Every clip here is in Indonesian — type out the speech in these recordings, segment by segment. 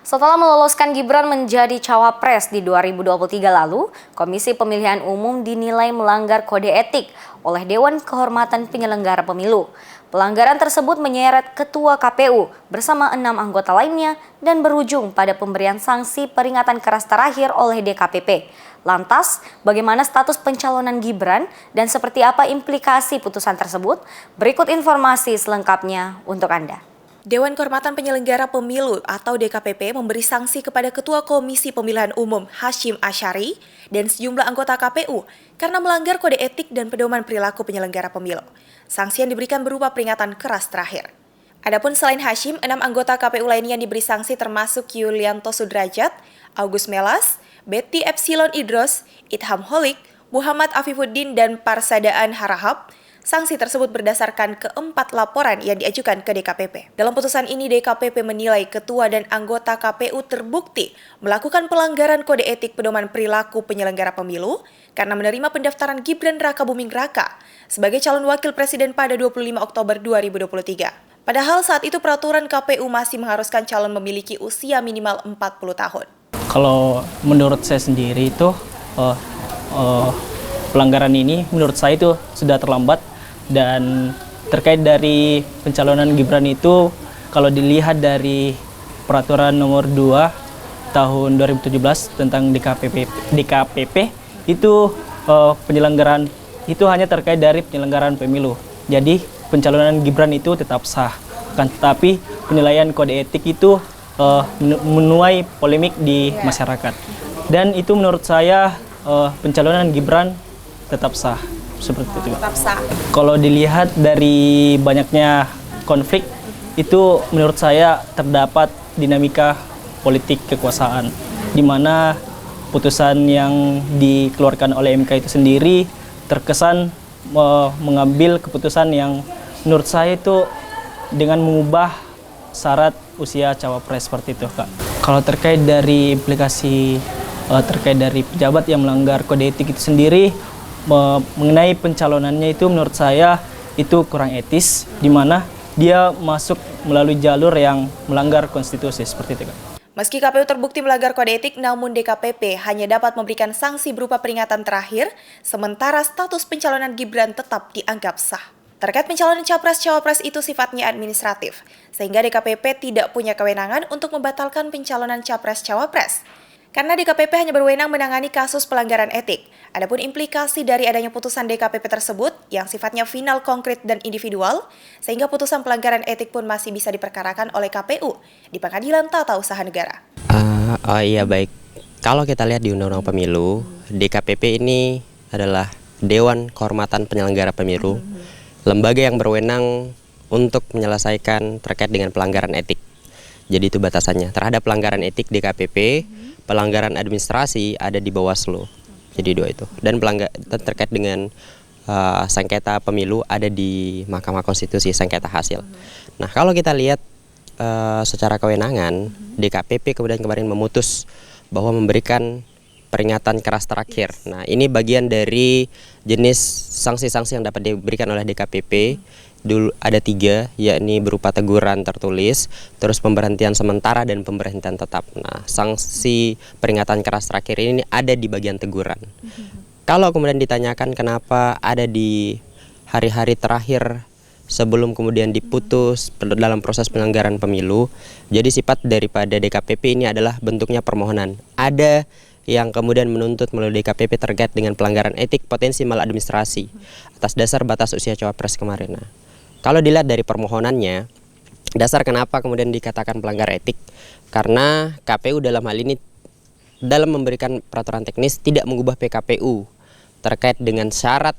Setelah meloloskan Gibran menjadi cawapres di 2023 lalu, Komisi Pemilihan Umum dinilai melanggar kode etik oleh Dewan Kehormatan Penyelenggara Pemilu. Pelanggaran tersebut menyeret Ketua KPU bersama 6 anggota lainnya dan berujung pada pemberian sanksi peringatan keras terakhir oleh DKPP. Lantas, bagaimana status pencalonan Gibran dan seperti apa implikasi putusan tersebut? Berikut informasi selengkapnya untuk Anda. Dewan Kehormatan Penyelenggara Pemilu atau DKPP memberi sanksi kepada Ketua Komisi Pemilihan Umum Hasyim Asyari dan sejumlah anggota KPU karena melanggar kode etik dan pedoman perilaku penyelenggara pemilu. Sanksi yang diberikan berupa peringatan keras terakhir. Adapun selain Hasyim, 6 anggota KPU lainnya yang diberi sanksi termasuk Yulianto Sudrajat, Agus Melas, Betty Epsilon Idros, Itham Holik, Muhammad Afifuddin, dan Parsadaan Harahap. Sanksi tersebut berdasarkan keempat laporan yang diajukan ke DKPP. Dalam putusan ini, DKPP menilai ketua dan anggota KPU terbukti melakukan pelanggaran kode etik pedoman perilaku penyelenggara pemilu karena menerima pendaftaran Gibran Rakabuming Raka sebagai calon wakil presiden pada 25 Oktober 2023. Padahal saat itu peraturan KPU masih mengharuskan calon memiliki usia minimal 40 tahun. Kalau menurut saya sendiri itu pelanggaran ini menurut saya itu sudah terlambat. Dan terkait dari pencalonan Gibran itu, kalau dilihat dari peraturan nomor 2 tahun 2017 tentang DKPP itu penyelenggaraan itu hanya terkait dari penyelenggaraan pemilu. Jadi pencalonan Gibran itu tetap sah. Kan tetapi penilaian kode etik itu menuai polemik di masyarakat. Dan itu menurut saya pencalonan Gibran tetap sah. Seperti itu. Kalau dilihat dari banyaknya konflik, itu menurut saya terdapat dinamika politik kekuasaan, di mana putusan yang dikeluarkan oleh MK itu sendiri terkesan mengambil keputusan yang menurut saya itu dengan mengubah syarat usia cawapres seperti itu, Kak. Kalau terkait dari implikasi terkait dari pejabat yang melanggar kode etik itu sendiri, mengenai pencalonannya itu menurut saya itu kurang etis, di mana dia masuk melalui jalur yang melanggar konstitusi seperti itu. Meski KPU terbukti melanggar kode etik, namun DKPP hanya dapat memberikan sanksi berupa peringatan terakhir, sementara status pencalonan Gibran tetap dianggap sah. Terkait pencalonan capres-cawapres itu sifatnya administratif, sehingga DKPP tidak punya kewenangan untuk membatalkan pencalonan capres-cawapres. Karena DKPP hanya berwenang menangani kasus pelanggaran etik. Adapun implikasi dari adanya putusan DKPP tersebut yang sifatnya final, konkret, dan individual, sehingga putusan pelanggaran etik pun masih bisa diperkarakan oleh KPU di Pengadilan Tata Usaha Negara. Iya baik. Kalau kita lihat di Undang-Undang Pemilu, DKPP ini adalah Dewan Kehormatan Penyelenggara Pemilu, lembaga yang berwenang untuk menyelesaikan terkait dengan pelanggaran etik. Jadi itu batasannya. Terhadap pelanggaran etik DKPP, pelanggaran administrasi ada di Bawaslu. Jadi dua itu. Dan terkait dengan sengketa pemilu ada di Mahkamah Konstitusi, sengketa hasil. Nah, kalau kita lihat secara kewenangan, DKPP kemudian kemarin memutus bahwa memberikan peringatan keras terakhir. Nah, ini bagian dari jenis sanksi-sanksi yang dapat diberikan oleh DKPP. Dulu ada 3, yakni berupa teguran tertulis, terus pemberhentian sementara dan pemberhentian tetap. Nah, sanksi peringatan keras terakhir ini ada di bagian teguran. Kalau kemudian ditanyakan kenapa ada di hari-hari terakhir sebelum kemudian diputus dalam proses penyelenggaraan pemilu, jadi sifat daripada DKPP ini adalah bentuknya permohonan. Ada yang kemudian menuntut melalui DKPP terkait dengan pelanggaran etik potensi maladministrasi atas dasar batas usia cawapres kemarin. Nah, kalau dilihat dari permohonannya, dasar kenapa kemudian dikatakan pelanggar etik, karena KPU dalam hal ini dalam memberikan peraturan teknis tidak mengubah PKPU terkait dengan syarat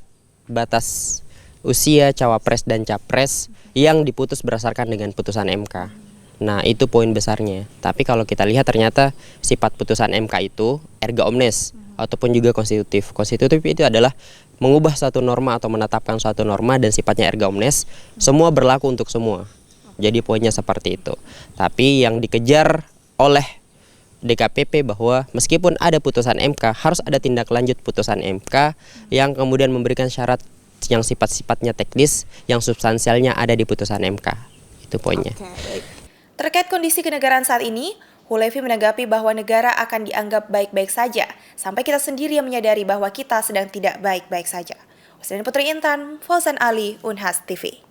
batas usia cawapres dan capres yang diputus berdasarkan dengan putusan MK. Nah, itu poin besarnya. Tapi kalau kita lihat ternyata sifat putusan MK itu erga omnes ataupun juga konstitutif. Konstitutif itu adalah mengubah suatu norma atau menetapkan suatu norma dan sifatnya erga omnes, semua berlaku untuk semua. Jadi poinnya seperti itu. Tapi yang dikejar oleh DKPP bahwa meskipun ada putusan MK, harus ada tindak lanjut putusan MK yang kemudian memberikan syarat yang sifat-sifatnya teknis, yang substansialnya ada di putusan MK. Itu poinnya. Terkait kondisi kenegaraan saat ini, Hulevi menanggapi bahwa negara akan dianggap baik-baik saja, sampai kita sendiri yang menyadari bahwa kita sedang tidak baik-baik saja. Usman Putri Intan, Fauzan Ali, Unhas TV.